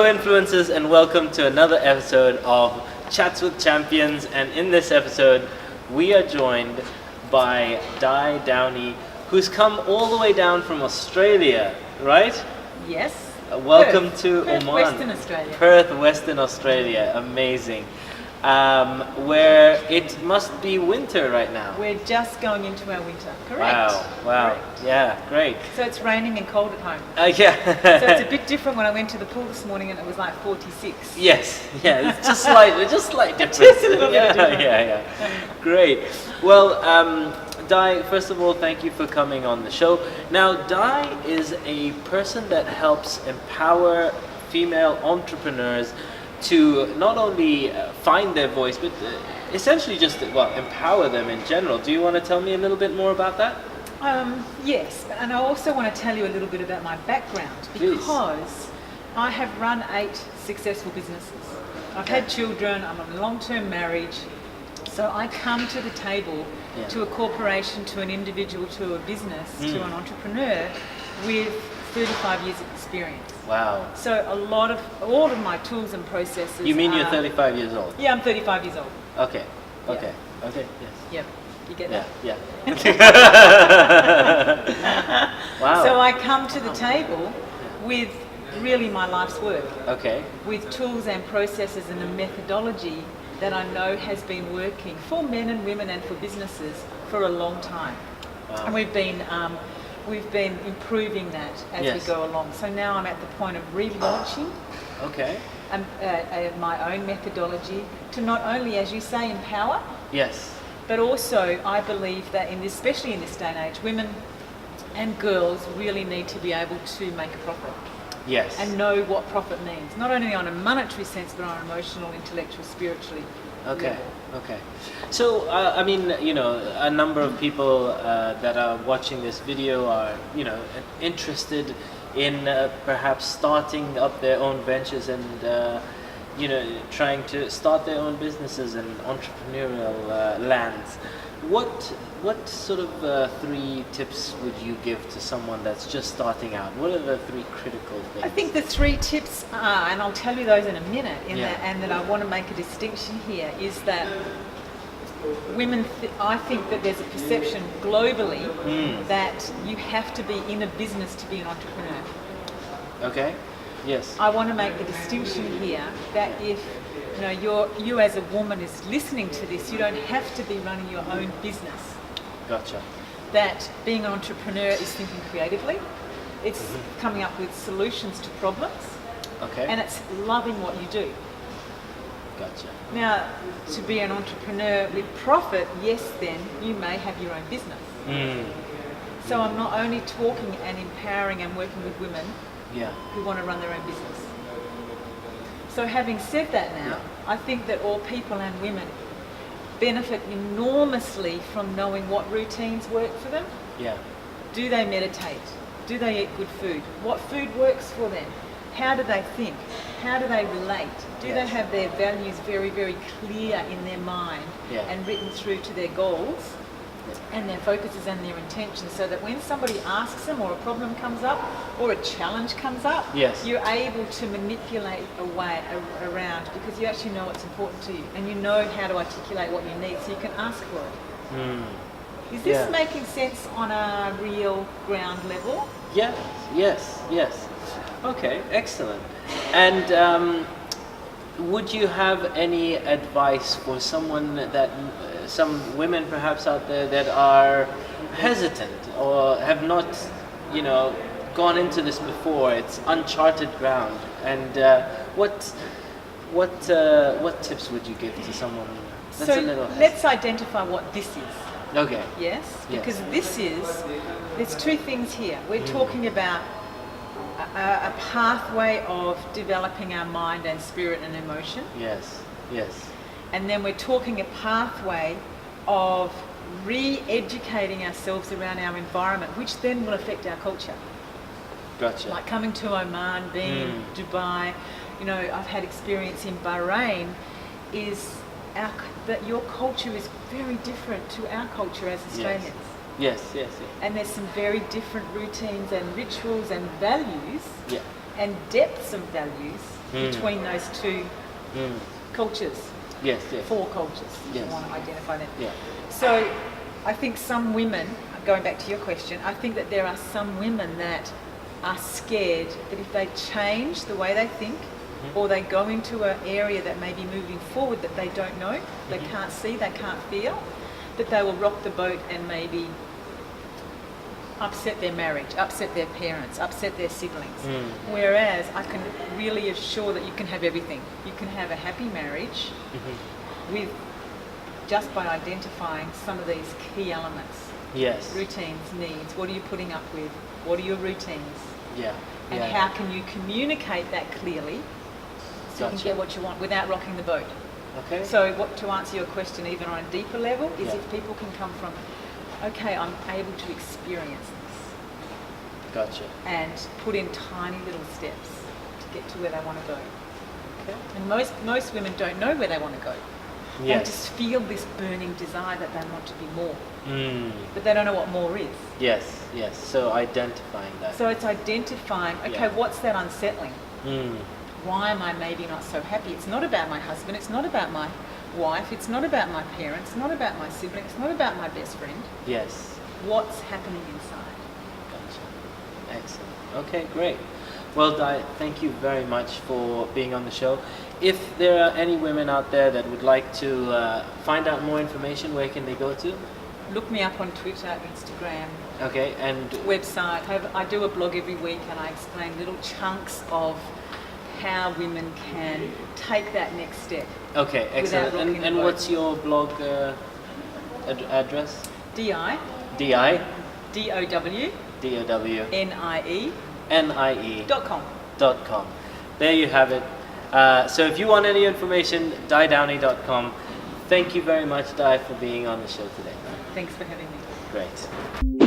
Hello influencers, and welcome to another episode of Chats with Champions. And in this episode we are joined by Downie, who's come all the way down from Australia, right? Yes. Welcome Perth. to Perth, Oman. Western Australia. Perth, Western Australia. Amazing. Where it must be winter right now. We're just going into our winter. Correct. Wow. Correct. Yeah, great. So it's raining and cold at home. Yeah. So it's a bit different when I went to the pool this morning and it was like 46. Yes, yeah, it's just slight difference. Just a little bit different. Yeah. Great. Well, Di, first of all, thank you for coming on the show. Now, Di is a person that helps empower female entrepreneurs to not only find their voice, but essentially just, empower them in general. Do you want to tell me a little bit more about that? Yes, and I also want to tell you a little bit about my background because I have run 8 successful businesses. I've had children, I'm in long-term marriage, so I come to the table to a corporation, to an individual, to a business, to an entrepreneur with 35 years of experience. Wow. So all of my tools and processes. You mean you're 35 years old? Yeah, I'm 35 years old. Okay, yes. Yep, you get that? Yeah. Wow. So I come to the table with really my life's work. Okay. With tools and processes and a methodology that I know has been working for men and women and for businesses for a long time. Wow. And we've been improving that as we go along. So now I'm at the point of relaunching my own methodology to not only, as you say, empower. Yes. But also, I believe that especially in this day and age, women and girls really need to be able to make a profit. Yes. And know what profit means, not only on a monetary sense, but on an emotional, intellectual, spiritually level. Okay. So, a number of people that are watching this video are, interested in perhaps starting up their own ventures and, trying to start their own businesses in entrepreneurial lands. What sort of 3 tips would you give to someone that's just starting out? What are the 3 critical things? I think the 3 tips are, and I'll tell you those in a minute, and that I want to make a distinction here, is that women, I think that there's a perception globally that you have to be in a business to be an entrepreneur. Okay, yes. I want to make the distinction here that if you as a woman is listening to this, you don't have to be running your own business. Gotcha. That being an entrepreneur is thinking creatively, it's coming up with solutions to problems, and it's loving what you do. Gotcha. Now, to be an entrepreneur with profit, yes, then you may have your own business. So I'm not only talking and empowering and working with women who want to run their own business. So having said that now, I think that all people and women benefit enormously from knowing what routines work for them. Yeah. Do they meditate? Do they eat good food? What food works for them? How do they think? How do they relate? Do they have their values very, very clear in their mind and written through to their goals and their focuses and their intentions, so that when somebody asks them or a problem comes up or a challenge comes up, you're able to manipulate a way around, because you actually know what's important to you and you know how to articulate what you need, so you can ask for it. Is this making sense on a real ground level? Yes. Okay, excellent. And would you have any advice for someone that, some women perhaps out there that are hesitant or have not, gone into this before? It's uncharted ground. And what tips would you give to someone that's a little hesitant? Let's identify what this is. Okay. Yes? Because there's 2 things here. We're talking about a pathway of developing our mind and spirit and emotion. Yes. And then we're talking a pathway of re-educating ourselves around our environment, which then will affect our culture. Gotcha. Like coming to Oman, being in Dubai, I've had experience in Bahrain, is that your culture is very different to our culture as Australians. Yes. And there's some very different routines and rituals and values Yeah. and depths of values between those two cultures. Yes, yes. 4 cultures, if Yes. you want to identify them. Yeah. So I think some women, going back to your question, I think that there are some women that are scared that if they change the way they think, or they go into an area that may be moving forward that they don't know, they can't see, they can't feel, that they will rock the boat and maybe upset their marriage, upset their parents, upset their siblings. Whereas I can really assure that you can have everything. You can have a happy marriage with just by identifying some of these key elements. Yes. Routines, needs, what are you putting up with? What are your routines? Yeah. And yeah. how can you communicate that clearly so you Gotcha. can get what you want without rocking the boat? Okay. So what, to answer your question even on a deeper level, is Yeah. if people can come from, okay, I'm able to experience this Gotcha. and put in tiny little steps to get to where they want to go. Okay. And most women don't know where they want to go. They Yes. just feel this burning desire that they want to be more, Mm. but they don't know what more is. Yes, yes. So identifying that. So it's identifying, okay, Yeah. what's that unsettling? Mm. Why am I maybe not so happy? It's not about my husband, it's not about my wife, it's not about my parents, it's not about my sibling, it's not about my best friend. Yes. What's happening inside? Gotcha. Excellent. Okay, great. Well, Di, thank you very much for being on the show. If there are any women out there that would like to find out more information, where can they go to? Look me up on Twitter, Instagram, Okay, and website. I do a blog every week and I explain little chunks of how women can take that next step. okay, excellent. rocking the And boat. what's your blog address? DI, DI DOW, DOWNIE NIE.com. .com. There you have it. So if you want any information, didownie.com. Thank you very much, Di, for being on the show today. Thanks for having me. Great.